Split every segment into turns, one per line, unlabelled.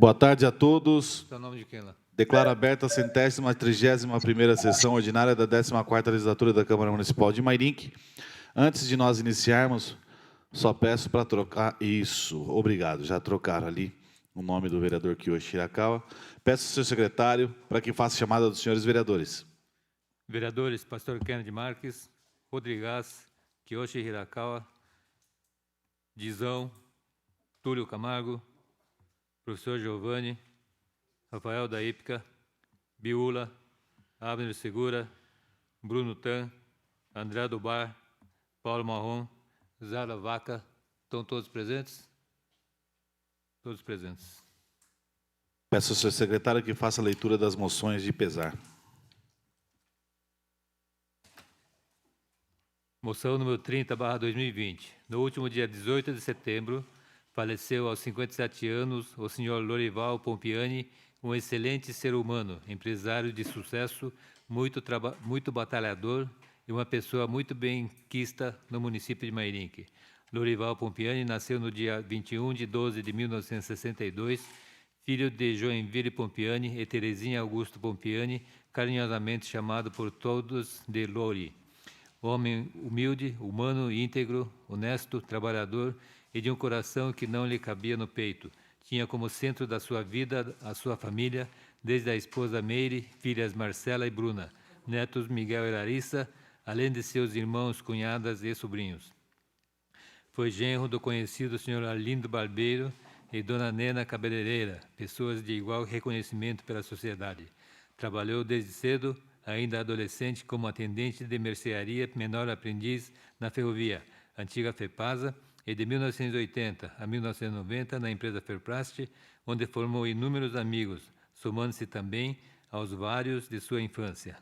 Boa tarde a todos.
Em nome de quem lá?
Declaro aberta a 131ª sessão ordinária da 14ª legislatura da Câmara Municipal de Mairinque. Antes de nós iniciarmos, só peço para trocar isso. Obrigado, já trocaram ali o nome do vereador Kiyoshi Hirakawa. Peço ao seu secretário para que faça a chamada dos senhores vereadores.
Vereadores, Pastor Kennedy Marques, Rodrigues, Kiyoshi Hirakawa, Dizão, Túlio Camargo, Professor Giovanni, Rafael da Ípica, Biula, Abner Segura, Bruno Tan, André do Bar, Paulo Marrom, Zara Vaca, estão todos presentes? Todos presentes.
Peço ao seu secretário que faça a leitura das moções de pesar.
Moção número 30/2020. No último dia 18 de setembro, faleceu aos 57 anos o senhor Lorival Pompiani, um excelente ser humano, empresário de sucesso, muito batalhador e uma pessoa muito bem-quista no município de Mairinque. Lorival Pompiani nasceu no dia 21 de 12 de 1962, filho de Joinville Pompiani e Terezinha Augusto Pompiani, carinhosamente chamado por todos de Lori. Homem humilde, humano, íntegro, honesto, trabalhador e de um coração que não lhe cabia no peito. Tinha como centro da sua vida a sua família, desde a esposa Meire, filhas Marcela e Bruna, netos Miguel e Larissa, além de seus irmãos, cunhadas e sobrinhos. Foi genro do conhecido senhor Arlindo Barbeiro e dona Nena Cabeleireira, pessoas de igual reconhecimento pela sociedade. Trabalhou desde cedo, ainda adolescente, como atendente de mercearia, menor aprendiz na ferrovia, antiga FEPASA, e de 1980 a 1990 na empresa Ferplast, onde formou inúmeros amigos, somando-se também aos vários de sua infância.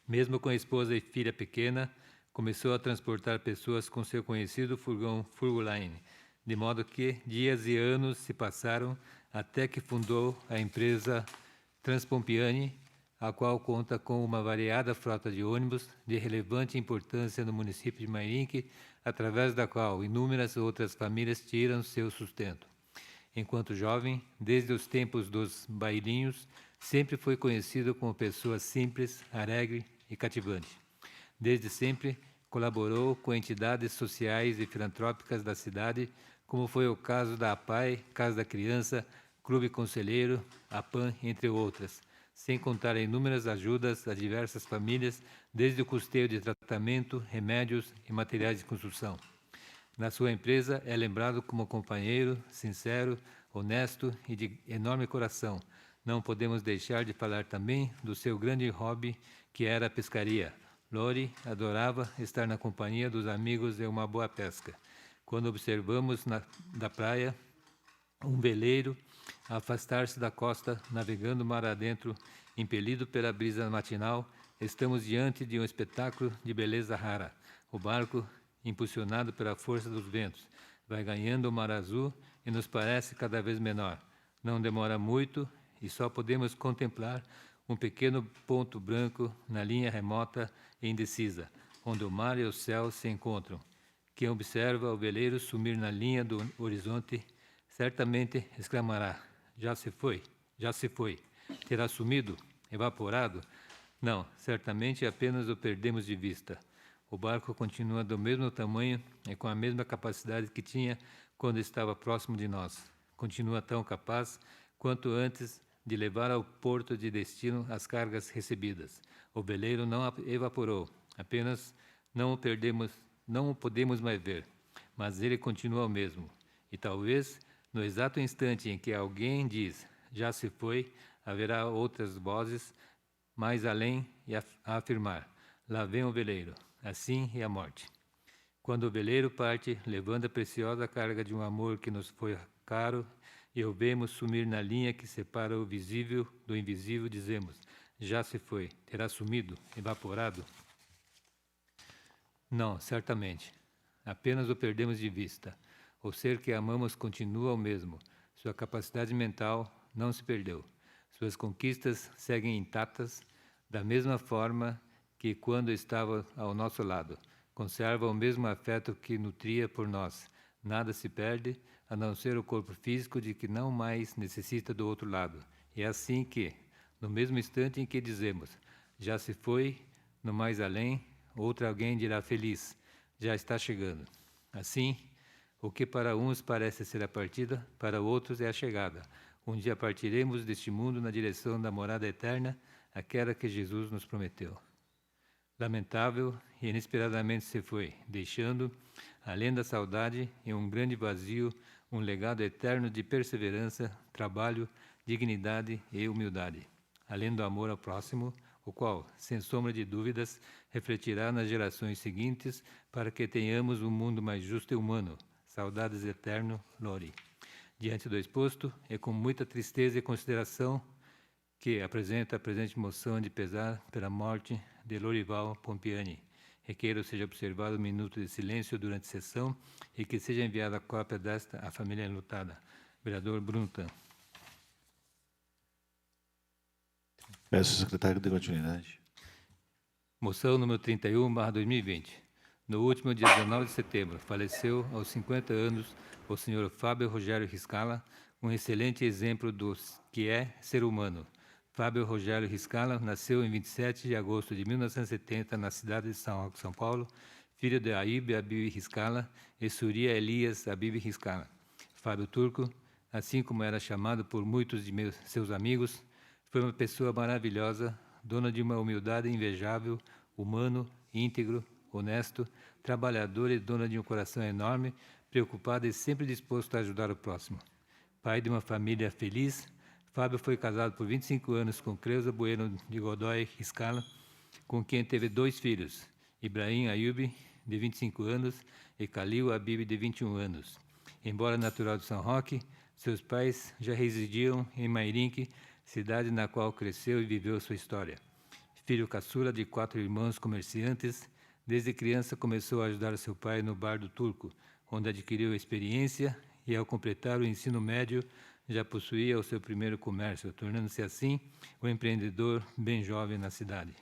Mesmo com a esposa e filha pequena, começou a transportar pessoas com seu conhecido furgão Furgoline, de modo que dias e anos se passaram até que fundou a empresa Transpompiani, a qual conta com uma variada frota de ônibus de relevante importância no município de Mairinque, através da qual inúmeras outras famílias tiram seu sustento. Enquanto jovem, desde os tempos dos bailinhos, sempre foi conhecido como pessoa simples, alegre e cativante. Desde sempre, colaborou com entidades sociais e filantrópicas da cidade, como foi o caso da APAI, Casa da Criança, Clube Conselheiro, APAN, entre outras, sem contar inúmeras ajudas a diversas famílias, desde o custeio de tratamento, remédios e materiais de construção. Na sua empresa, é lembrado como companheiro, sincero, honesto e de enorme coração. Não podemos deixar de falar também do seu grande hobby, que era a pescaria. Lori adorava estar na companhia dos amigos e uma boa pesca. Quando observamos da praia um veleiro a afastar-se da costa, navegando mar adentro, impelido pela brisa matinal, estamos diante de um espetáculo de beleza rara. O barco, impulsionado pela força dos ventos, vai ganhando o mar azul e nos parece cada vez menor. Não demora muito e só podemos contemplar um pequeno ponto branco na linha remota e indecisa, onde o mar e o céu se encontram. Quem observa o veleiro sumir na linha do horizonte, certamente exclamará: já se foi, já se foi. Terá sumido, evaporado? Não, certamente apenas o perdemos de vista. O barco continua do mesmo tamanho e com a mesma capacidade que tinha quando estava próximo de nós. Continua tão capaz quanto antes de levar ao porto de destino as cargas recebidas. O veleiro não evaporou, apenas não o podemos mais ver, mas ele continua o mesmo. E talvez, no exato instante em que alguém diz, já se foi, haverá outras vozes mais além a afirmar, lá vem o veleiro, assim é a morte. Quando o veleiro parte, levando a preciosa carga de um amor que nos foi caro, e o vemos sumir na linha que separa o visível do invisível, dizemos, já se foi, terá sumido, evaporado? Não, certamente. Apenas o perdemos de vista. O ser que amamos continua o mesmo. Sua capacidade mental não se perdeu. Suas conquistas seguem intactas, da mesma forma que quando estava ao nosso lado. Conserva o mesmo afeto que nutria por nós. Nada se perde, a não ser o corpo físico de que não mais necessita do outro lado. É assim que, no mesmo instante em que dizemos, já se foi, no mais além, outro alguém dirá feliz, já está chegando. Assim, o que para uns parece ser a partida, para outros é a chegada. Um dia partiremos deste mundo na direção da morada eterna, aquela que Jesus nos prometeu. Lamentável e inesperadamente se foi, deixando, além da saudade e um grande vazio, um legado eterno de perseverança, trabalho, dignidade e humildade, além do amor ao próximo, o qual, sem sombra de dúvidas, refletirá nas gerações seguintes para que tenhamos um mundo mais justo e humano. Saudades eterno, Lori. Diante do exposto, é com muita tristeza e consideração que apresenta a presente moção de pesar pela morte de Lorival Pompiani. Requeiro seja observado um minuto de silêncio durante a sessão e que seja enviada a cópia desta à família enlutada. Vereador Bruntan.
Peço ao secretário de continuidade.
Moção número 31/2020. No último dia 19 de setembro, faleceu aos 50 anos o senhor Fábio Rogério Riscala, um excelente exemplo do que é ser humano. Fábio Rogério Riscala nasceu em 27 de agosto de 1970 na cidade de São Roque, São Paulo, filho de Aíbe Abib Riscala e Suria Elias Abib Riscala. Fábio Turco, assim como era chamado por muitos de seus amigos, foi uma pessoa maravilhosa, dona de uma humildade invejável, humano, íntegro, honesto, trabalhador e dona de um coração enorme, preocupado e sempre disposto a ajudar o próximo. Pai de uma família feliz, Fábio foi casado por 25 anos com Creuza Bueno de Godoy Riscala, com quem teve 2 filhos, Ibrahim Ayub, de 25 anos, e Khalil Habib, de 21 anos. Embora natural de São Roque, seus pais já residiam em Mairinque, cidade na qual cresceu e viveu sua história. Filho caçula de 4 irmãos comerciantes, desde criança começou a ajudar seu pai no bar do Turco, onde adquiriu experiência e, ao completar o ensino médio, já possuía o seu primeiro comércio, tornando-se assim um empreendedor bem jovem na cidade.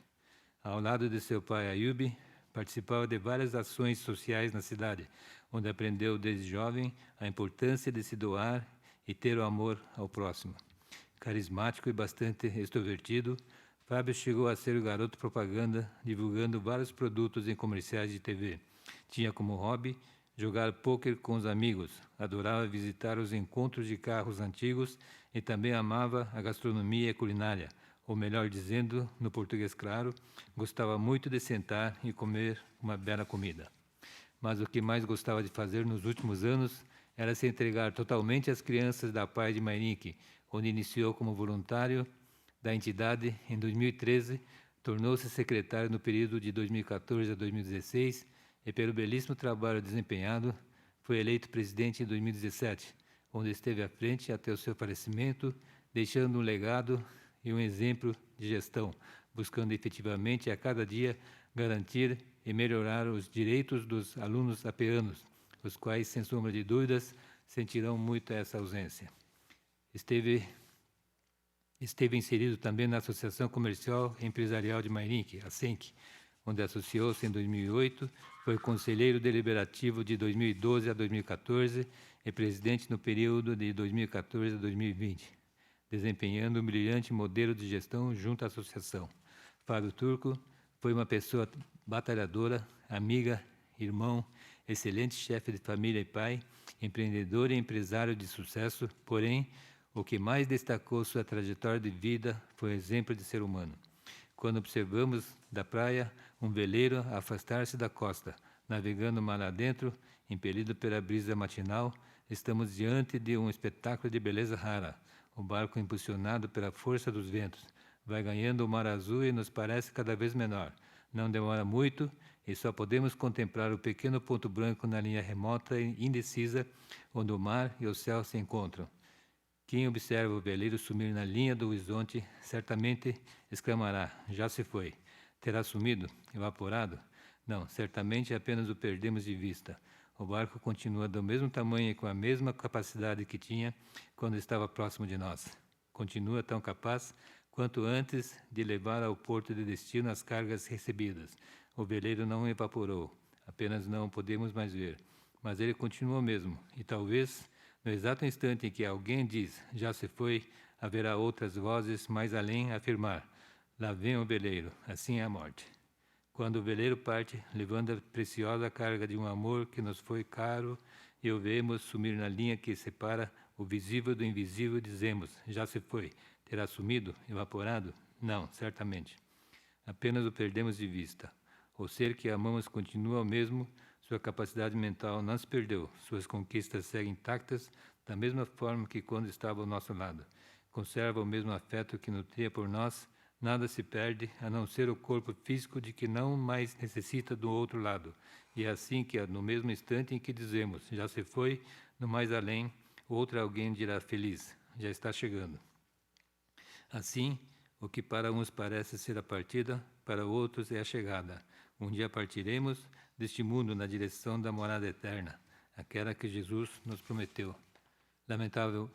Ao lado de seu pai Ayub, participava de várias ações sociais na cidade, onde aprendeu desde jovem a importância de se doar e ter o amor ao próximo. Carismático e bastante extrovertido, Fábio chegou a ser o garoto propaganda, divulgando vários produtos em comerciais de TV. Tinha como hobby jogar pôquer com os amigos, adorava visitar os encontros de carros antigos e também amava a gastronomia e a culinária, ou melhor dizendo, no português claro, gostava muito de sentar e comer uma bela comida. Mas o que mais gostava de fazer nos últimos anos era se entregar totalmente às crianças da Paz de Mairinque, onde iniciou como voluntário da entidade em 2013, tornou-se secretário no período de 2014 a 2016 e, pelo belíssimo trabalho desempenhado, foi eleito presidente em 2017, onde esteve à frente até o seu falecimento, deixando um legado e um exemplo de gestão, buscando efetivamente a cada dia garantir e melhorar os direitos dos alunos apeanos, os quais, sem sombra de dúvidas, sentirão muito essa ausência. Esteve inserido também na Associação Comercial e Empresarial de Mairinque, a SENC, onde associou-se em 2008, foi conselheiro deliberativo de 2012 a 2014 e presidente no período de 2014 a 2020, desempenhando um brilhante modelo de gestão junto à associação. Fábio Turco foi uma pessoa batalhadora, amiga, irmão, excelente chefe de família e pai, empreendedor e empresário de sucesso, porém, o que mais destacou sua trajetória de vida foi o exemplo de ser humano. Quando observamos da praia um veleiro a afastar-se da costa, navegando mar adentro, impelido pela brisa matinal, estamos diante de um espetáculo de beleza rara. O barco, impulsionado pela força dos ventos, vai ganhando o mar azul e nos parece cada vez menor. Não demora muito e só podemos contemplar o pequeno ponto branco na linha remota e indecisa, onde o mar e o céu se encontram. Quem observa o veleiro sumir na linha do horizonte, certamente exclamará, já se foi. Terá sumido? Evaporado? Não, certamente apenas o perdemos de vista. O barco continua do mesmo tamanho e com a mesma capacidade que tinha quando estava próximo de nós. Continua tão capaz quanto antes de levar ao porto de destino as cargas recebidas. O veleiro não evaporou, apenas não o podemos mais ver. mas ele continua o mesmo. E talvez, no exato instante em que alguém diz, já se foi, haverá outras vozes mais além a afirmar, lá vem o veleiro, assim é a morte. Quando o veleiro parte, levando a preciosa carga de um amor que nos foi caro, e o vemos sumir na linha que separa o visível do invisível, dizemos, já se foi, terá sumido, evaporado? Não, certamente. Apenas o perdemos de vista. O ser que amamos continua o mesmo, sua capacidade mental não se perdeu, suas conquistas seguem intactas, da mesma forma que quando estava ao nosso lado. Conserva o mesmo afeto que nutria por nós, nada se perde, a não ser o corpo físico de que não mais necessita do outro lado. E é assim que, no mesmo instante em que dizemos, já se foi, no mais além, outro alguém dirá feliz, já está chegando. Assim, o que para uns parece ser a partida, para outros é a chegada. Um dia partiremos deste mundo na direção da morada eterna, aquela que Jesus nos prometeu. Lamentável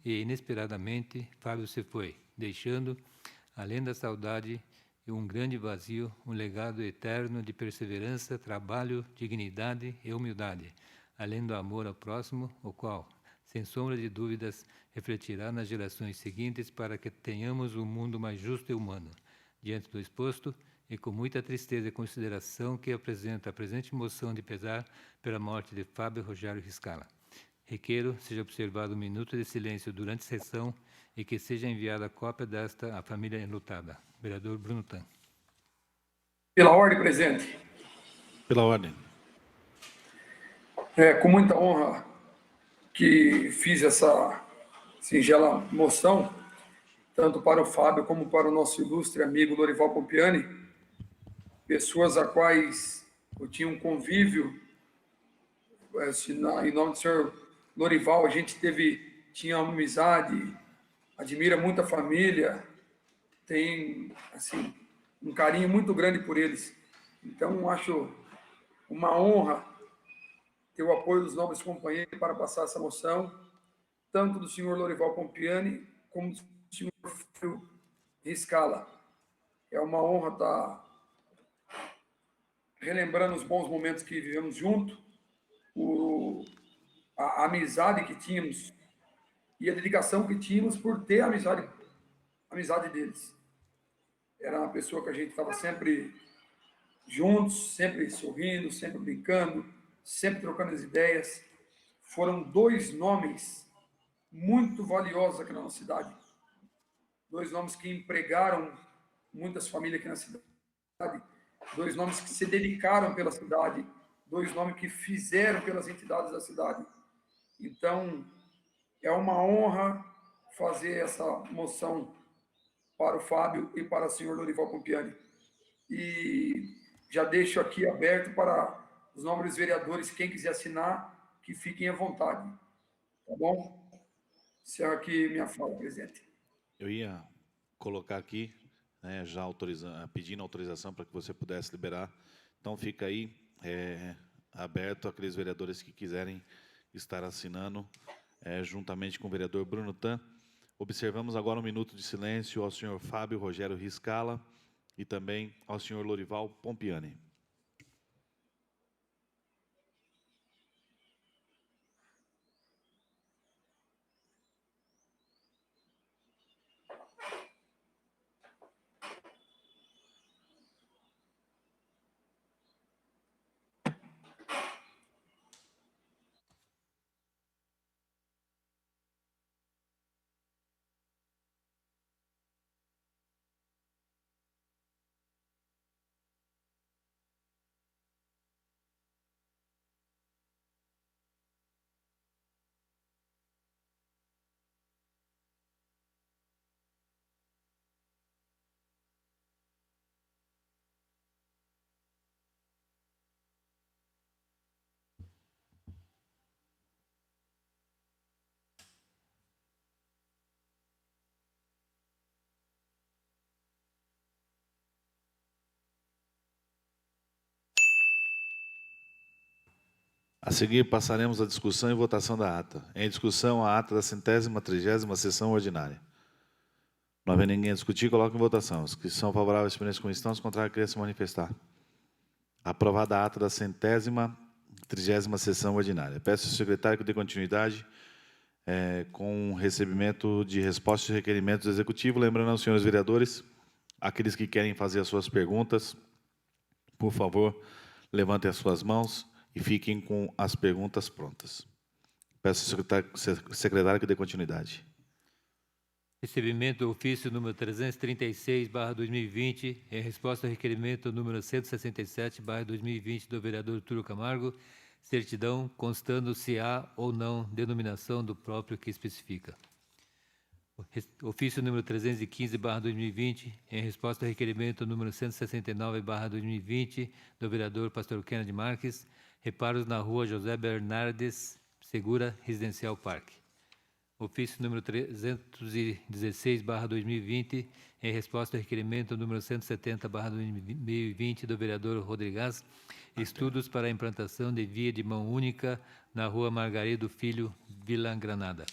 e inesperadamente, Fábio se foi, deixando, além da saudade e um grande vazio, um legado eterno de perseverança, trabalho, dignidade e humildade, além do amor ao próximo, o qual, sem sombra de dúvidas, refletirá nas gerações seguintes para que tenhamos um mundo mais justo e humano. Diante do exposto, e com muita tristeza e consideração que apresenta a presente moção de pesar pela morte de Fábio Rogério Riscala. Requeiro seja observado um minuto de silêncio durante a sessão e que seja enviada a cópia desta à família enlutada. Vereador Bruno Tan.
Pela ordem, presidente.
Pela ordem.
É com muita honra que fiz essa singela moção, tanto para o Fábio como para o nosso ilustre amigo Lorival Pompiani, pessoas a quais eu tinha um convívio, em nome do senhor Lorival, a gente tinha uma amizade, admira muito a família, tem, assim, um carinho muito grande por eles. Então, acho uma honra ter o apoio dos nobres companheiros para passar essa moção, tanto do senhor Lorival Pompiani, como do senhor Fábio Riscala. É uma honra estar relembrando os bons momentos que vivemos junto, a amizade que tínhamos e a dedicação que tínhamos por ter a amizade deles. Era uma pessoa que a gente estava sempre juntos, sempre sorrindo, sempre brincando, sempre trocando as ideias. Foram dois nomes muito valiosos aqui na nossa cidade. Dois nomes que empregaram muitas famílias aqui na cidade. Dois nomes que se dedicaram pela cidade. Dois nomes que fizeram pelas entidades da cidade. Então, é uma honra fazer essa moção para o Fábio e para o senhor Lorival Pompiani. E já deixo aqui aberto para os nobres vereadores, quem quiser assinar, que fiquem à vontade. Tá bom? Encerro aqui minha fala, presidente.
Eu ia colocar aqui, né, já pedindo autorização para que você pudesse liberar. Então, fica aí aberto aqueles vereadores que quiserem estar assinando, juntamente com o vereador Bruno Tan. Observamos agora um minuto de silêncio ao senhor Fábio Rogério Riscala e também ao senhor Lorival Pompiani. A seguir, passaremos à discussão e votação da ata. Em discussão, a ata da 130ª sessão ordinária. Não havendo ninguém a discutir, coloco em votação. Os que são favoráveis à experiência com estão, os contrários querem se manifestar. Aprovada a ata da 130ª 30ª sessão ordinária. Peço ao secretário que dê continuidade com o recebimento de respostas e requerimentos do Executivo. Lembrando aos senhores vereadores, aqueles que querem fazer as suas perguntas, por favor, levantem as suas mãos e fiquem com as perguntas prontas. Peço ao secretário que dê continuidade.
Recebimento do ofício número 336/2020, em resposta ao requerimento número 167/2020 do vereador Túlio Camargo, certidão constando se há ou não denominação do próprio que especifica. Ofício número 315/2020, em resposta ao requerimento número 169/2020 do vereador Pastor Kennedy Marques, reparos na rua José Bernardes Segura, Residencial Parque. Ofício número 316/2020, em resposta ao requerimento número 170/2020 do vereador Rodrigues, estudos para a implantação de via de mão única na rua Margaredo Filho, Vila Granada.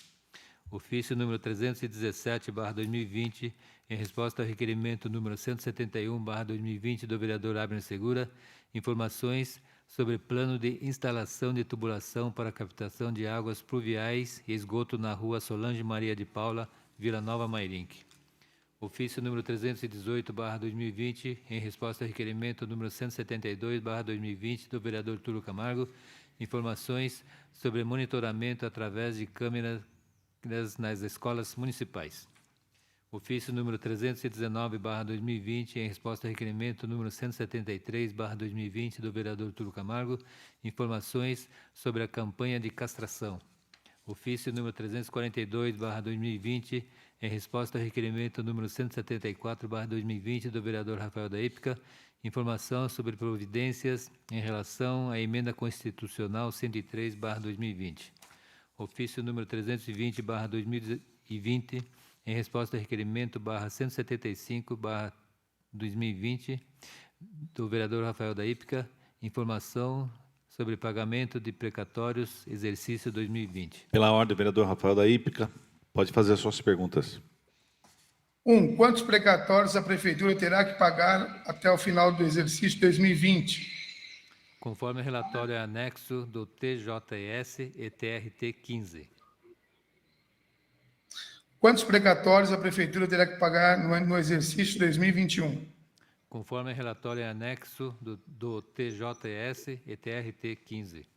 Ofício número 317/2020, em resposta ao requerimento número 171/2020 do vereador Abner Segura, informações sobre plano de instalação de tubulação para captação de águas pluviais e esgoto na rua Solange Maria de Paula, Vila Nova Mairinque. Ofício número 318/2020, em resposta ao requerimento número 172/2020 do vereador Túlio Camargo, informações sobre monitoramento através de câmeras nas escolas municipais. Ofício número 319/2020, em resposta ao requerimento número 173/2020 do vereador Túlio Camargo, informações sobre a campanha de castração. Ofício número 342/2020, em resposta ao requerimento número 174/2020 do vereador Rafael da Ípica, informação sobre providências em relação à emenda constitucional 103/2020. Ofício número 320/2020, em resposta ao requerimento /175/2020 do vereador Rafael da Ípica, informação sobre pagamento de precatórios, exercício 2020.
Pela ordem, vereador Rafael da Ípica, pode fazer as suas perguntas.
1. Quantos precatórios a Prefeitura terá que pagar até o final do exercício 2020?
Conforme o relatório anexo do TJS e TRT 15.
Quantos precatórios a Prefeitura terá que pagar no exercício 2021?
Conforme o relatório anexo do TJS e TRT 15.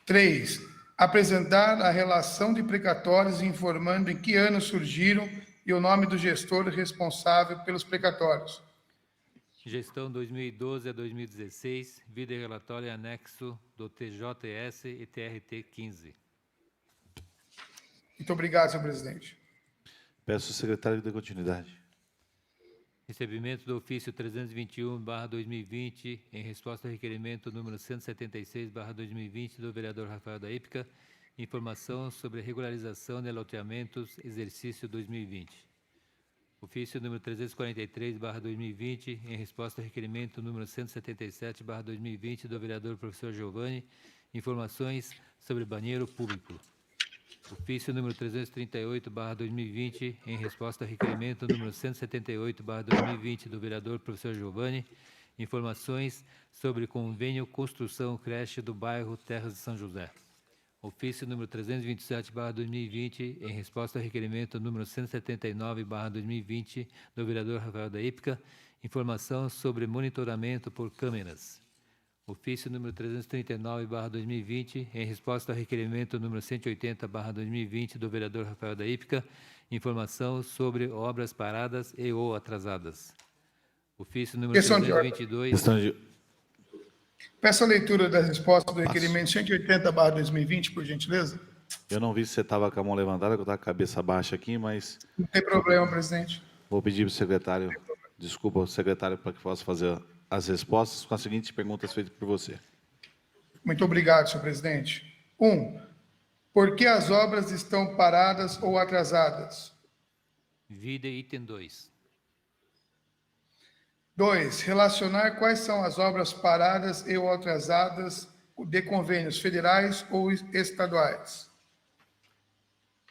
3. Apresentar a relação de precatórios informando em que ano surgiram e o nome do gestor responsável pelos precatórios.
Gestão 2012 a 2016, vida e relatório anexo do TJS e TRT 15.
Muito obrigado, senhor presidente.
Peço ao secretário que dê continuidade.
Recebimento do ofício 321/2020, em resposta ao requerimento número 176/2020 do vereador Rafael da Ípica, informação sobre regularização de loteamentos, exercício 2020. Ofício número 343/2020, em resposta ao requerimento número 177/2020 do vereador professor Giovanni, informações sobre banheiro público. Ofício número 338/2020, em resposta ao requerimento número 178/2020 do vereador professor Giovanni, informações sobre convênio construção creche do bairro Terras de São José. Ofício número 327/2020, em resposta ao requerimento número 179/2020 do vereador Rafael da Ípica, informação sobre monitoramento por câmeras. Ofício número 339/2020, em resposta ao requerimento número 180/2020 do vereador Rafael da Ípica, informação sobre obras paradas e ou atrasadas. Ofício número
Questão de
322...
Questão de...
Peço a leitura da resposta do requerimento 180/2020, por gentileza.
Eu não vi se você estava com a mão levantada, que eu estava com a cabeça baixa aqui, mas
Não tem problema, presidente.
vou pedir para o secretário, desculpa, o secretário, para que possa fazer as respostas com as seguintes perguntas feitas por você.
Muito obrigado, senhor presidente. 1. Por que as obras estão paradas ou atrasadas?
Vida item 2.
2. Relacionar quais são as obras paradas e ou atrasadas de convênios federais ou estaduais.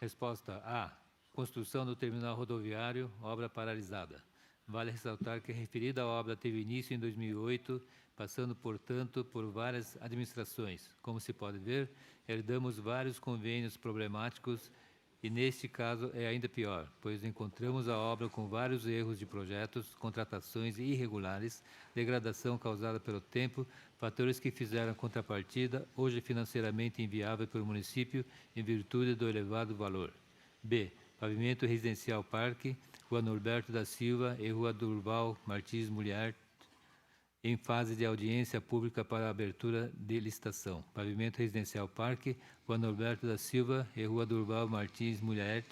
Resposta A. Construção do terminal rodoviário, obra paralisada. Vale ressaltar que a referida obra teve início em 2008, passando, portanto, por várias administrações. Como se pode ver, herdamos vários convênios problemáticos e, neste caso, é ainda pior, pois encontramos a obra com vários erros de projetos, contratações irregulares, degradação causada pelo tempo, fatores que fizeram a contrapartida, hoje financeiramente inviável para o município, em virtude do elevado valor. B. Pavimento residencial Parque, Rua Norberto da Silva e Rua Durval Martins Mulher, em fase de audiência pública para abertura de licitação. Pavimento residencial Parque, Rua Norberto da Silva e Rua Durval Martins Mulher,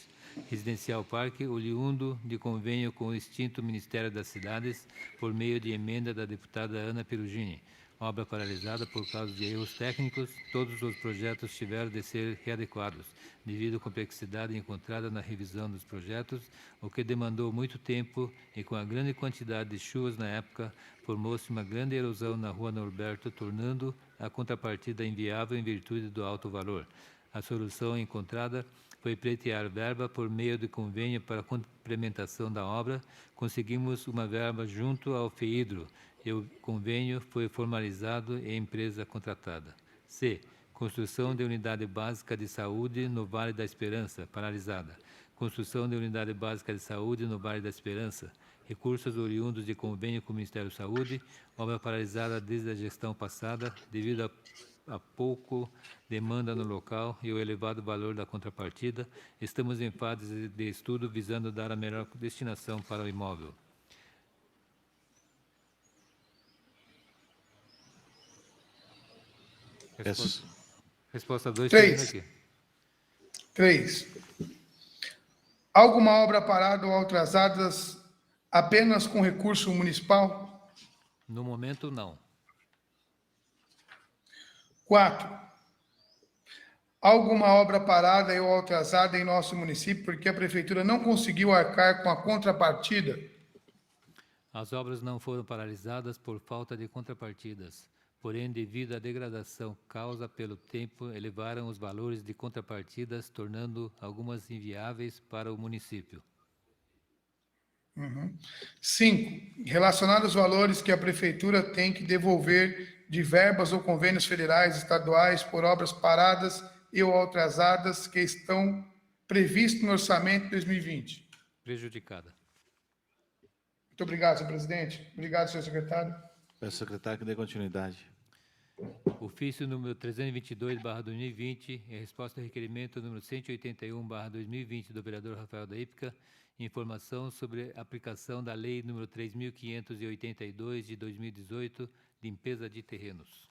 Residencial Parque, oriundo de convênio com o extinto Ministério das Cidades, por meio de emenda da deputada Ana Perugini. Obra paralisada por causa de erros técnicos, todos os projetos tiveram de ser readequados, devido à complexidade encontrada na revisão dos projetos, o que demandou muito tempo e, com a grande quantidade de chuvas na época, formou-se uma grande erosão na Rua Norberto, tornando a contrapartida inviável em virtude do alto valor. A solução encontrada foi pleitear verba por meio de convênio para a complementação da obra. Conseguimos uma verba junto ao FEIDRO, e o convênio foi formalizado e a empresa contratada. C. Construção de unidade básica de saúde no Vale da Esperança, paralisada. Construção de unidade básica de saúde no Vale da Esperança. Recursos oriundos de convênio com o Ministério da Saúde, obra paralisada desde a gestão passada, devido a pouco demanda no local e o elevado valor da contrapartida. Estamos em fase de estudo visando dar a melhor destinação para o imóvel. Resposta 2, aqui.
3. Alguma obra parada ou atrasada apenas com recurso municipal?
No momento, não.
4. Alguma obra parada ou atrasada em nosso município porque a prefeitura não conseguiu arcar com a contrapartida?
As obras não foram paralisadas por falta de contrapartidas. Porém, devido à degradação causa pelo tempo, elevaram os valores de contrapartidas, tornando algumas inviáveis para o município.
5. Relacionado aos valores que a prefeitura tem que devolver de verbas ou convênios federais e estaduais por obras paradas e ou atrasadas que estão previstos no orçamento de 2020.
Prejudicada.
Muito obrigado, senhor presidente. Obrigado, senhor secretário.
Peço ao secretário que dê continuidade.
Ofício número 322/2020, em resposta ao requerimento número 181/2020 do vereador Rafael da Ípica, informação sobre a aplicação da Lei número 3.582 de 2018, limpeza de terrenos.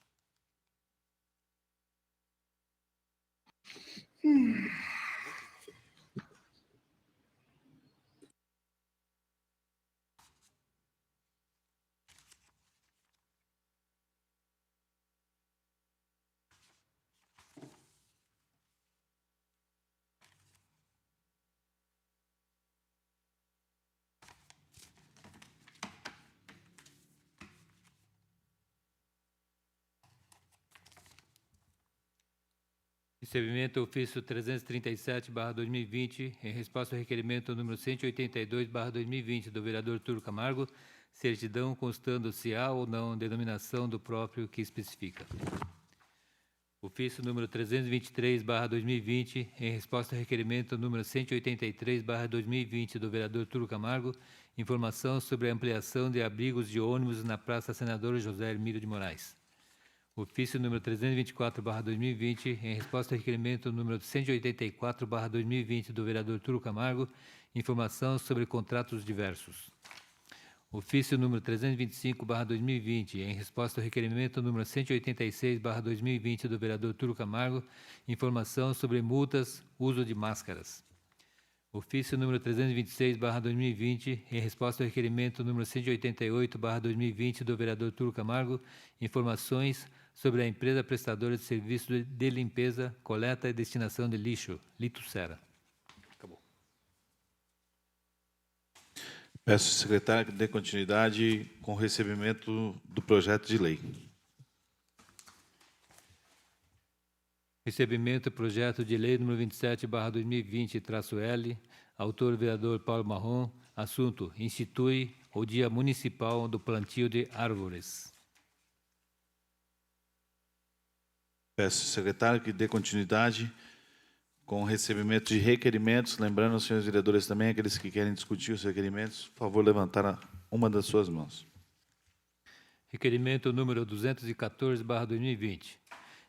Recebimento ofício 337/2020, em resposta ao requerimento número 182/2020 do vereador Túlio Camargo, certidão constando se há ou não denominação do próprio que especifica. Ofício número 323/2020, em resposta ao requerimento número 183/2020 do vereador Túlio Camargo, informação sobre a ampliação de abrigos de ônibus na Praça Senador José Hermílio de Moraes. Ofício número 324/2020, em resposta ao requerimento número 184/2020 do vereador Túlio Camargo, informação sobre contratos diversos. Ofício número 325/2020, em resposta ao requerimento número 186/2020 do vereador Túlio Camargo, informação sobre multas, uso de máscaras. Ofício número 326/2020, em resposta ao requerimento número 188/2020 do vereador Túlio Camargo, informações sobre a empresa prestadora de serviço de limpeza, coleta e destinação de lixo, Litucera. Acabou.
Peço ao secretário que dê continuidade com o recebimento do projeto de lei.
Recebimento do projeto de lei número 27/2020-L, autor vereador Paulo Marrom, assunto: institui o Dia Municipal do Plantio de Árvores.
Peço ao secretário que dê continuidade com o recebimento de requerimentos. Lembrando aos senhores vereadores também, aqueles que querem discutir os requerimentos, por favor, levantar uma das suas mãos.
Requerimento número 214/2020.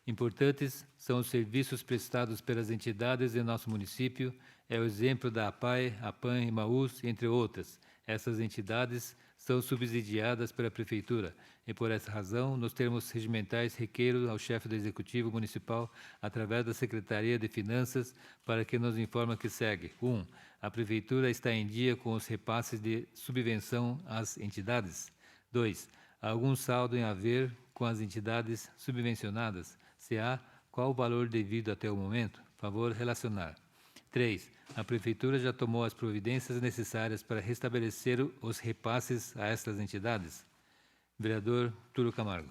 Importantes são os serviços prestados pelas entidades em nosso município, é o exemplo da APAE, APAN e MAUS, entre outras. Essas entidades são subsidiadas pela Prefeitura e, por essa razão, nos termos regimentais, requeiro ao chefe do Executivo Municipal, através da Secretaria de Finanças, para que nos informe o que segue. 1. A Prefeitura está em dia com os repasses de subvenção às entidades. 2. Há algum saldo em haver com as entidades subvencionadas? Se há, qual o valor devido até o momento? Favor relacionar. 3. A Prefeitura já tomou as providências necessárias para restabelecer os repasses a estas entidades? Vereador Túlio Camargo.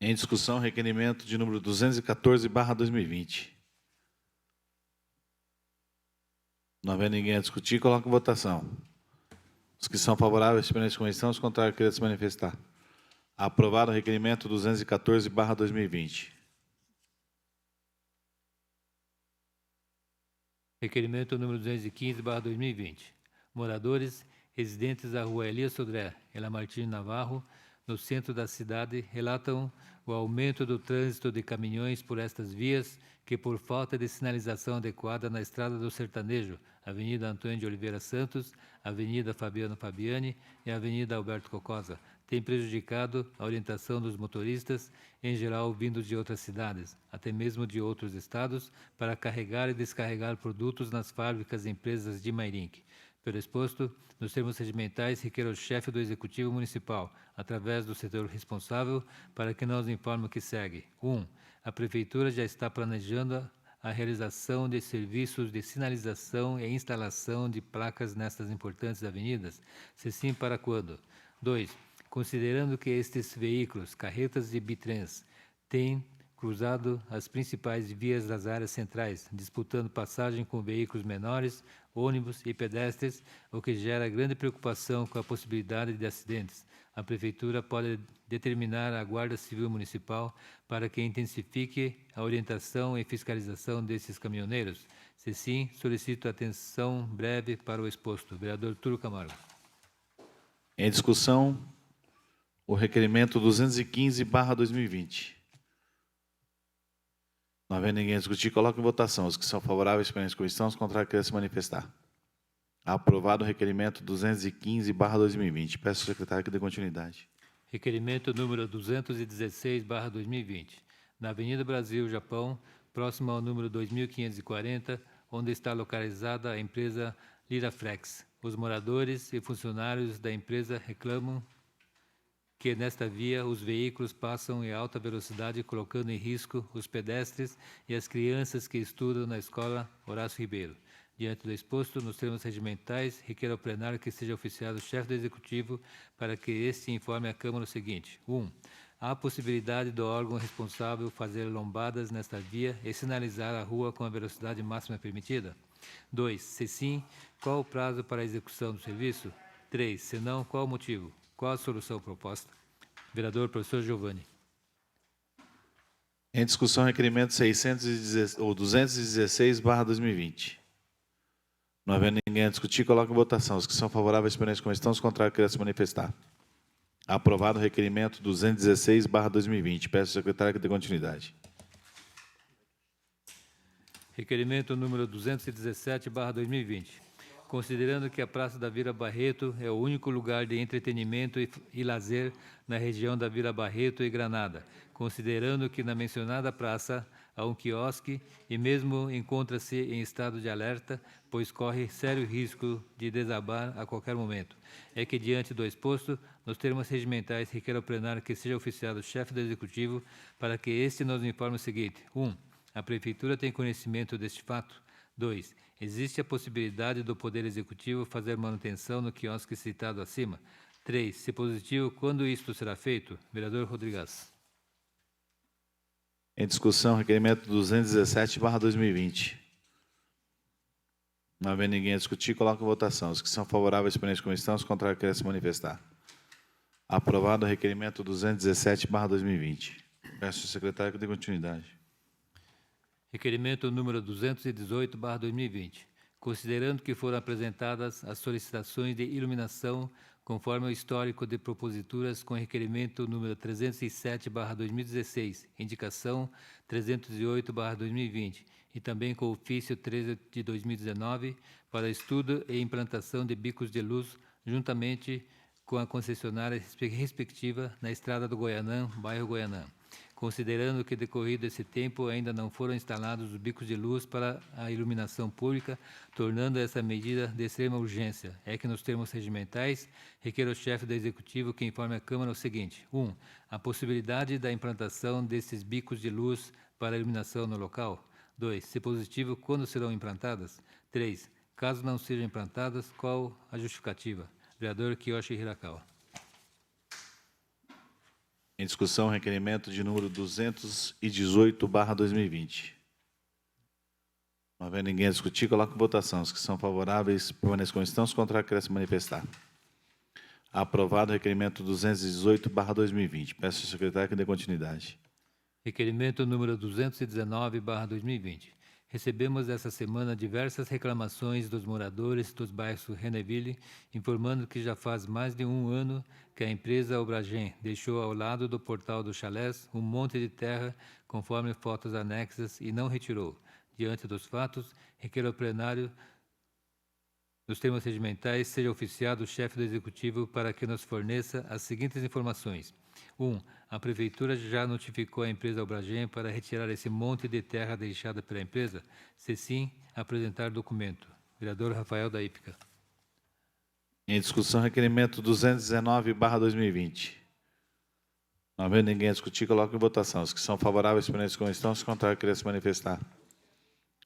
Em discussão, requerimento de número 214/2020. Não havendo ninguém a discutir, coloco em votação. Os que são favoráveis, permaneçam com comissão, os contrários, querem se manifestar. Aprovado o requerimento 214/2020.
Requerimento número 215/2020. Moradores residentes da rua Elias Sodré e Lamartine Navarro, no centro da cidade, relatam o aumento do trânsito de caminhões por estas vias, que por falta de sinalização adequada na Estrada do Sertanejo, Avenida Antônio de Oliveira Santos, Avenida Fabiano Fabiani e Avenida Alberto Cocosa, tem prejudicado a orientação dos motoristas, em geral vindos de outras cidades, até mesmo de outros estados, para carregar e descarregar produtos nas fábricas e empresas de Mairinque. Pelo exposto, nos termos regimentais, requer ao chefe do Executivo Municipal, através do setor responsável, para que nos informe o que segue. 1. A Prefeitura já está planejando a realização de serviços de sinalização e instalação de placas nestas importantes avenidas? Se sim, para quando? 2. Considerando que estes veículos, carretas e bitrens, têm cruzado as principais vias das áreas centrais, disputando passagem com veículos menores, ônibus e pedestres, o que gera grande preocupação com a possibilidade de acidentes. A Prefeitura pode determinar a Guarda Civil Municipal para que intensifique a orientação e fiscalização desses caminhoneiros? Se sim, solicito atenção breve para o exposto. Vereador Túlio Camargo.
Em discussão, o requerimento 215/2020. Não havendo ninguém a discutir, coloco em votação. Os que são favoráveis, permanecem com comissão, os contrários, querem se manifestar. Aprovado o requerimento 215/2020. Peço ao secretário que dê continuidade.
Requerimento número 216/2020. Na Avenida Brasil, Japão, próximo ao número 2540, onde está localizada a empresa Liraflex. Os moradores e funcionários da empresa reclamam que nesta via os veículos passam em alta velocidade, colocando em risco os pedestres e as crianças que estudam na escola Horácio Ribeiro. Diante do exposto, nos termos regimentais, requer ao plenário que seja oficiado o chefe do Executivo para que este informe à Câmara o seguinte. 1. Há a possibilidade do órgão responsável fazer lombadas nesta via e sinalizar a rua com a velocidade máxima permitida? 2. Se sim, qual o prazo para a execução do serviço? 3. Se não, qual o motivo? Qual a solução proposta? Vereador professor Giovanni.
Em discussão, requerimento 216/2020. Não havendo ninguém a discutir, coloco em votação. Os que são favoráveis, permanecem como estão, os contrários, querem se manifestar. Aprovado o requerimento 216/2020. Peço ao secretário que dê continuidade.
Requerimento número 217/2020. Considerando que a Praça da Vila Barreto é o único lugar de entretenimento e lazer na região da Vila Barreto e Granada, considerando que na mencionada praça há um quiosque e mesmo encontra-se em estado de alerta, pois corre sério risco de desabar a qualquer momento. É que, diante do exposto, nos termos regimentais, requer ao plenário que seja oficiado o chefe do Executivo para que este nos informe o seguinte. 1. A Prefeitura tem conhecimento deste fato? 2. Existe a possibilidade do Poder Executivo fazer manutenção no quiosque citado acima? 3. Se positivo, quando isto será feito? Vereador Rodrigues.
Em discussão, requerimento 217/2020. Não havendo ninguém a discutir, coloco em votação. Os que são favoráveis, permaneçam como estão. Os contrários, querem se manifestar. Aprovado o requerimento 217/2020. Peço ao secretário que dê continuidade.
Requerimento número 218/2020. Considerando que foram apresentadas as solicitações de iluminação conforme o histórico de proposituras com requerimento número 307/2016, indicação 308/2020 e também com o ofício 13 de 2019 para estudo e implantação de bicos de luz juntamente com a concessionária respectiva na Estrada do Goianã, bairro Goianã. Considerando que, decorrido esse tempo, ainda não foram instalados os bicos de luz para a iluminação pública, tornando essa medida de extrema urgência, é que, nos termos regimentais, requer ao chefe do Executivo que informe a Câmara o seguinte: 1. A possibilidade da implantação desses bicos de luz para a iluminação no local. 2. Se positivo, quando serão implantadas? 3. Caso não sejam implantadas, qual a justificativa? Vereador Kiyoshi Hirakawa.
Em discussão, requerimento de número 218/2020. Não havendo ninguém a discutir, coloco em votação. Os que são favoráveis, permaneçam como estão. Os contrários, querem se manifestar. Aprovado o requerimento 218/2020. Peço ao secretário que dê continuidade.
Requerimento número 219/2020. Recebemos esta semana diversas reclamações dos moradores dos bairros Reneville, informando que já faz mais de um ano que a empresa Obragen deixou ao lado do portal do chalés um monte de terra, conforme fotos anexas, e não retirou. Diante dos fatos, requer ao plenário, nos termos regimentais, seja oficiado o chefe do Executivo para que nos forneça as seguintes informações. 1. A Prefeitura já notificou a empresa Obragen para retirar esse monte de terra deixada pela empresa? Se sim, apresentar documento. Vereador Rafael da Ípica.
Em discussão, requerimento 219/2020. Não havendo ninguém a discutir, coloco em votação. Os que são favoráveis, permaneçam como estão. Os contrários, querem se manifestar.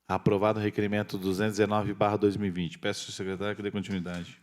Aprovado o requerimento 219/2020. Peço ao secretário que dê continuidade.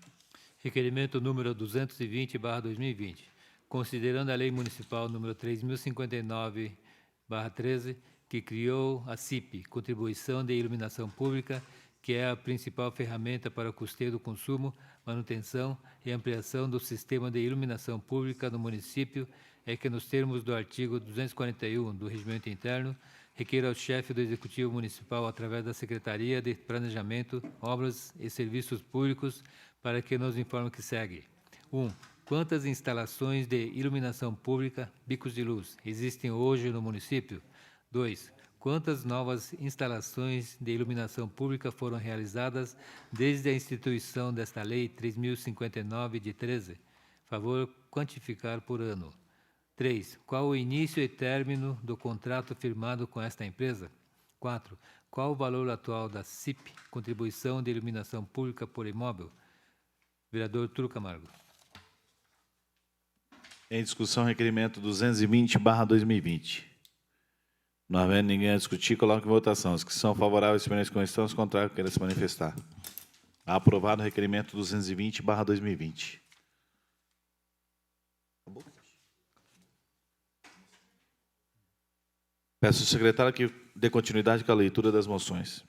Requerimento número 220/2020. Considerando a Lei Municipal número 3059/13, que criou a CIP, Contribuição de Iluminação Pública, que é a principal ferramenta para o custeio do consumo, manutenção e ampliação do sistema de iluminação pública no município, é que, nos termos do artigo 241 do Regimento Interno, requer ao chefe do Executivo Municipal, através da Secretaria de Planejamento, Obras e Serviços Públicos, para que nos informe o que segue. 1. Quantas instalações de iluminação pública, bicos de luz, existem hoje no município? 2. Quantas novas instalações de iluminação pública foram realizadas desde a instituição desta Lei 3.059 de 13? Favor quantificar por ano. 3. Qual o início e término do contrato firmado com esta empresa? 4. Qual o valor atual da CIP, Contribuição de Iluminação Pública por Imóvel? Vereador Túlio Camargo.
Em discussão, requerimento 220/2020. Não havendo ninguém a discutir, coloco em votação. Os que são favoráveis, permaneçam como estão. Os contrários, querem se manifestar. Aprovado o requerimento 220/2020. Peço ao secretário que dê continuidade com a leitura das moções.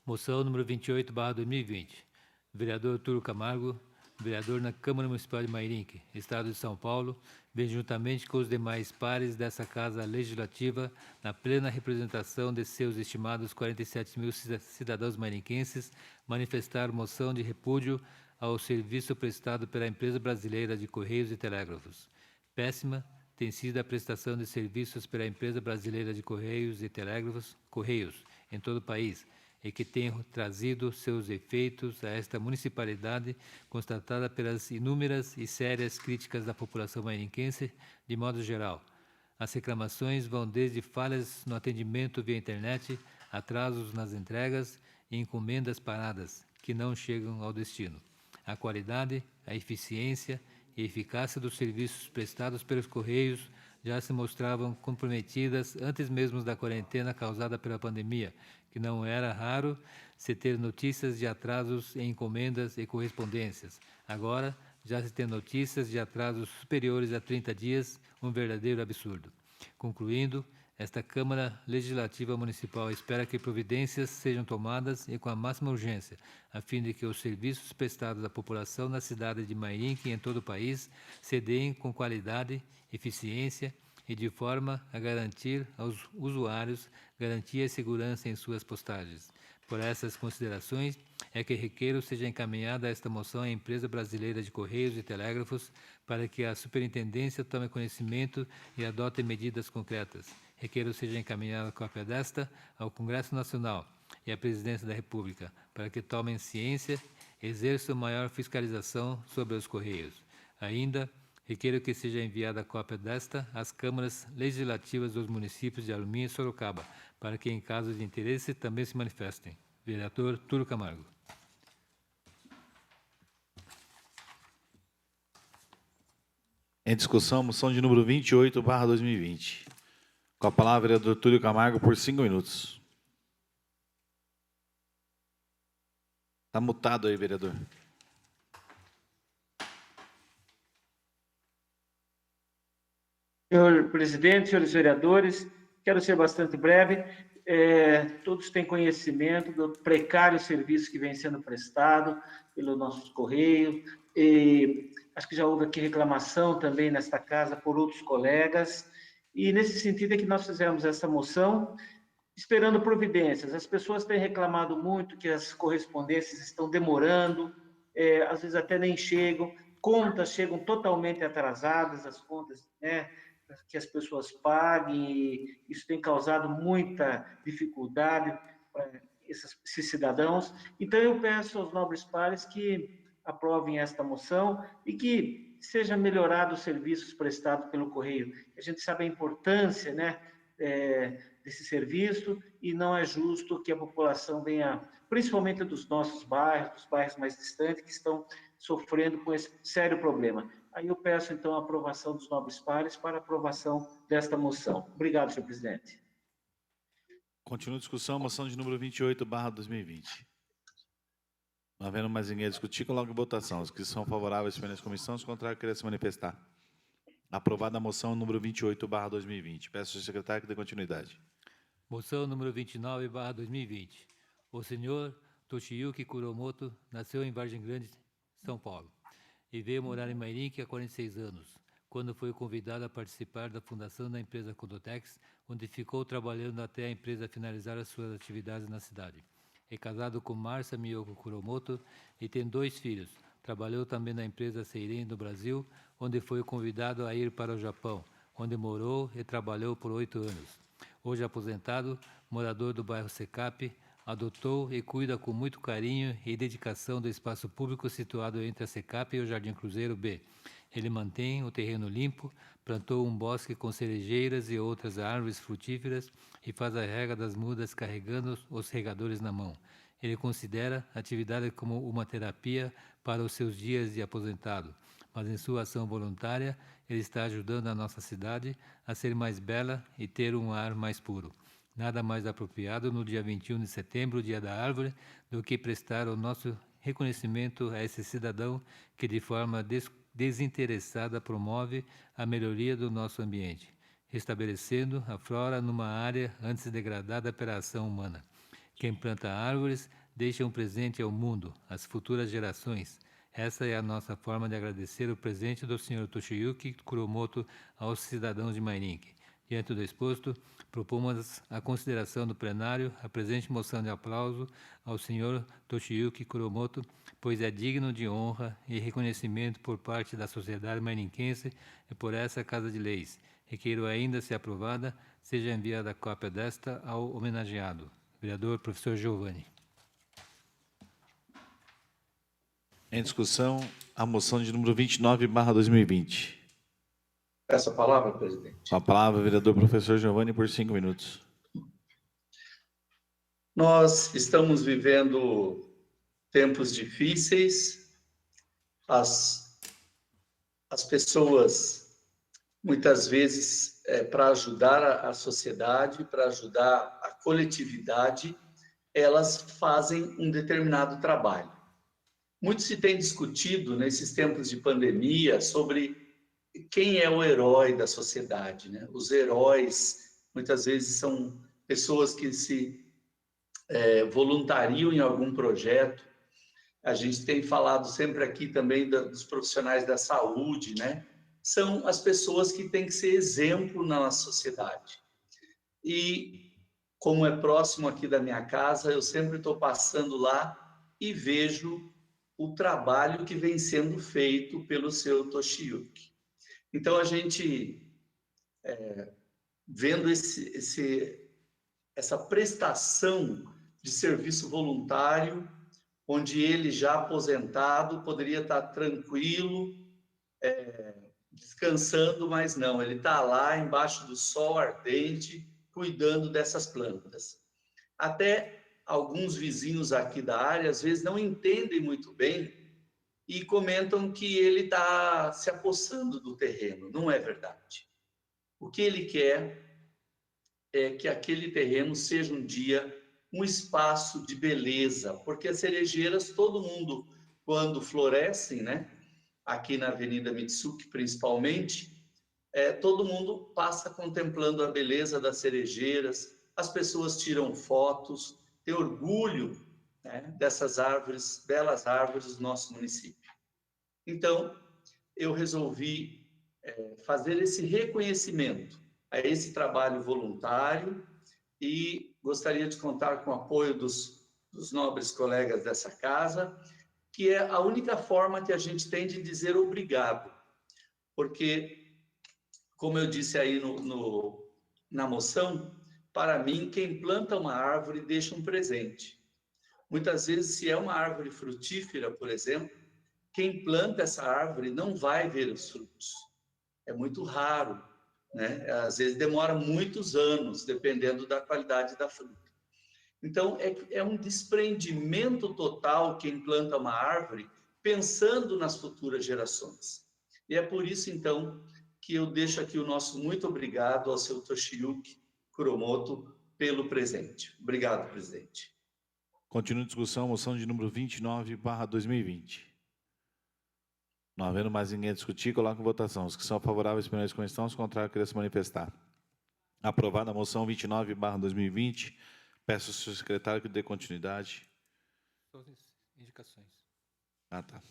Moção número 28/2020. Vereador Túlio Camargo, vereador na Câmara Municipal de Mairinque, Estado de São Paulo, vem juntamente com os demais pares dessa Casa Legislativa, na plena representação de seus estimados 47.000 cidadãos mairinquenses, manifestar moção de repúdio ao serviço prestado pela Empresa Brasileira de Correios e Telégrafos. Péssima tem sido a prestação de serviços pela Empresa Brasileira de Correios e Telégrafos, Correios, em todo o país, e que tem trazido seus efeitos a esta municipalidade, constatada pelas inúmeras e sérias críticas da população mairinquense, de modo geral. As reclamações vão desde falhas no atendimento via internet, atrasos nas entregas e encomendas paradas, que não chegam ao destino. A qualidade, a eficiência e eficácia dos serviços prestados pelos Correios já se mostravam comprometidas antes mesmo da quarentena causada pela pandemia, que não era raro se ter notícias de atrasos em encomendas e correspondências. Agora, já se tem notícias de atrasos superiores a 30 dias, um verdadeiro absurdo. Concluindo, Esta Câmara Legislativa Municipal espera que providências sejam tomadas e com a máxima urgência, a fim de que os serviços prestados à população na cidade de Mairinque e em todo o país se deem com qualidade, eficiência e de forma a garantir aos usuários garantia e segurança em suas postagens. Por essas considerações, é que requeiro seja encaminhada esta moção à Empresa Brasileira de Correios e Telégrafos para que a Superintendência tome conhecimento e adote medidas concretas. Requeiro seja encaminhada a cópia desta ao Congresso Nacional e à Presidência da República para que tomem ciência e exerçam maior fiscalização sobre os Correios. Ainda, requeiro que seja enviada a cópia desta às câmaras legislativas dos municípios de Alumínio e Sorocaba, para que, em caso de interesse, também se manifestem. Vereador Túlio Camargo.
Em discussão, moção de número 28/2020. Com a palavra, vereador Túlio Camargo, por 5 minutos. Está mutado aí, vereador.
Senhor presidente, senhores vereadores, quero ser bastante breve. Todos têm conhecimento do precário serviço que vem sendo prestado pelo nosso Correio. Acho que já houve aqui reclamação também nesta casa por outros colegas. E, nesse sentido, é que nós fizemos essa moção esperando providências. As pessoas têm reclamado muito que as correspondências estão demorando, às vezes até nem chegam, contas chegam totalmente atrasadas, as contas, né, que as pessoas paguem, e isso tem causado muita dificuldade para esses cidadãos. Então, eu peço aos nobres pares que aprovem esta moção e que seja melhorado os serviços prestados pelo Correio. A gente sabe a importância, né, desse serviço, e não é justo que a população venha, principalmente dos nossos bairros, dos bairros mais distantes, que estão sofrendo com esse sério problema. Aí eu peço, então, a aprovação dos nobres pares para aprovação desta moção. Obrigado, senhor presidente.
Continua a discussão, moção de número 28/2020. Não havendo mais ninguém a discutir, coloque em votação. Os que são favoráveis permaneçam na comissão, os contrários querem se manifestar. Aprovada a moção número 28/2020. Peço ao secretário que dê continuidade.
Moção número 29/2020. O senhor Toshiyuki Kuromoto nasceu em Vargem Grande, São Paulo, e veio morar em Mairinque há 46 anos, quando foi convidado a participar da fundação da empresa Condotex, onde ficou trabalhando até a empresa finalizar as suas atividades na cidade. É casado com Marcia Miyoko Kuromoto e tem 2 filhos. Trabalhou também na empresa Seiren do Brasil, onde foi convidado a ir para o Japão, onde morou e trabalhou por 8 anos. Hoje aposentado, morador do bairro Secap, adotou e cuida com muito carinho e dedicação do espaço público situado entre a Secap e o Jardim Cruzeiro B. Ele mantém o terreno limpo, plantou um bosque com cerejeiras e outras árvores frutíferas e faz a rega das mudas carregando os regadores na mão. Ele considera a atividade como uma terapia para os seus dias de aposentado, mas em sua ação voluntária ele está ajudando a nossa cidade a ser mais bela e ter um ar mais puro. Nada mais apropriado no dia 21 de setembro, Dia da Árvore, do que prestar o nosso reconhecimento a esse cidadão que de forma desinteressada promove a melhoria do nosso ambiente, restabelecendo a flora numa área antes degradada pela ação humana. Quem planta árvores deixa um presente ao mundo, às futuras gerações. Essa é a nossa forma de agradecer o presente do Sr. Toshiyuki Kuromoto aos cidadãos de Mairinque. Diante do exposto, propomos a consideração do plenário a presente moção de aplauso ao Sr. Toshiyuki Kuromoto, pois é digno de honra e reconhecimento por parte da sociedade mairinquense e por essa Casa de Leis. Requeiro ainda, se aprovada, seja enviada a cópia desta ao homenageado, vereador professor Giovanni.
Em discussão, a moção de número 29/2020.
Peço a palavra, presidente.
Com a palavra, vereador professor Giovanni, por 5 minutos.
Nós estamos vivendo tempos difíceis. As pessoas, muitas vezes, para ajudar a sociedade, para ajudar a coletividade, elas fazem um determinado trabalho. Muito se tem discutido nesses tempos de pandemia sobre quem é o herói da sociedade, né? Os heróis muitas vezes são pessoas que se voluntariam em algum projeto. A gente tem falado sempre aqui também dos profissionais da saúde, né? São as pessoas que têm que ser exemplo na nossa sociedade. E, como é próximo aqui da minha casa, eu sempre estou passando lá e vejo o trabalho que vem sendo feito pelo seu Toshiyuki. Então, a gente, vendo essa prestação de serviço voluntário, onde ele, já aposentado, poderia estar tranquilo, descansando, mas não, ele está lá embaixo do sol ardente, cuidando dessas plantas. Até alguns vizinhos aqui da área, às vezes, não entendem muito bem e comentam que ele está se apossando do terreno. Não é verdade. O que ele quer é que aquele terreno seja um dia um espaço de beleza, porque as cerejeiras, todo mundo, quando florescem, né? Aqui na Avenida Mitsuki, principalmente, todo mundo passa contemplando a beleza das cerejeiras, as pessoas tiram fotos, têm orgulho, né, dessas árvores, belas árvores do nosso município. Então, eu resolvi fazer esse reconhecimento a esse trabalho voluntário e gostaria de contar com o apoio dos nobres colegas dessa casa, que é a única forma que a gente tem de dizer obrigado, porque, como eu disse aí na moção, para mim, quem planta uma árvore deixa um presente. Muitas vezes, se é uma árvore frutífera, por exemplo, quem planta essa árvore não vai ver os frutos. É muito raro, né? Às vezes demora muitos anos, dependendo da qualidade da fruta. Então, é um desprendimento total quem planta uma árvore, pensando nas futuras gerações. E é por isso, então, que eu deixo aqui o nosso muito obrigado ao seu Toshiyuki Kuromoto pelo presente. Obrigado, presidente.
Continua a discussão, moção de número 29/2020. Não havendo mais ninguém a discutir, coloco em votação. Os que são favoráveis permaneçam como estão, os contrários querem se manifestar. Aprovada a moção 29/2020. Peço ao senhor secretário que dê continuidade.
Indicações.
Ah, tá.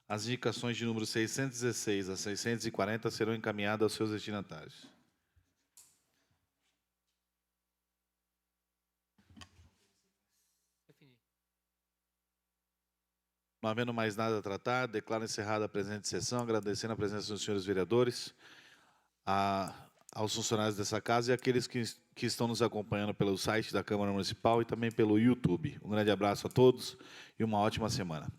As indicações de número 616 a 640 serão encaminhadas aos seus destinatários. Não havendo mais nada a tratar, declaro encerrada a presente sessão, agradecendo a presença dos senhores vereadores, aos funcionários dessa casa e àqueles que estão nos acompanhando pelo site da Câmara Municipal e também pelo YouTube. Um grande abraço a todos e uma ótima semana.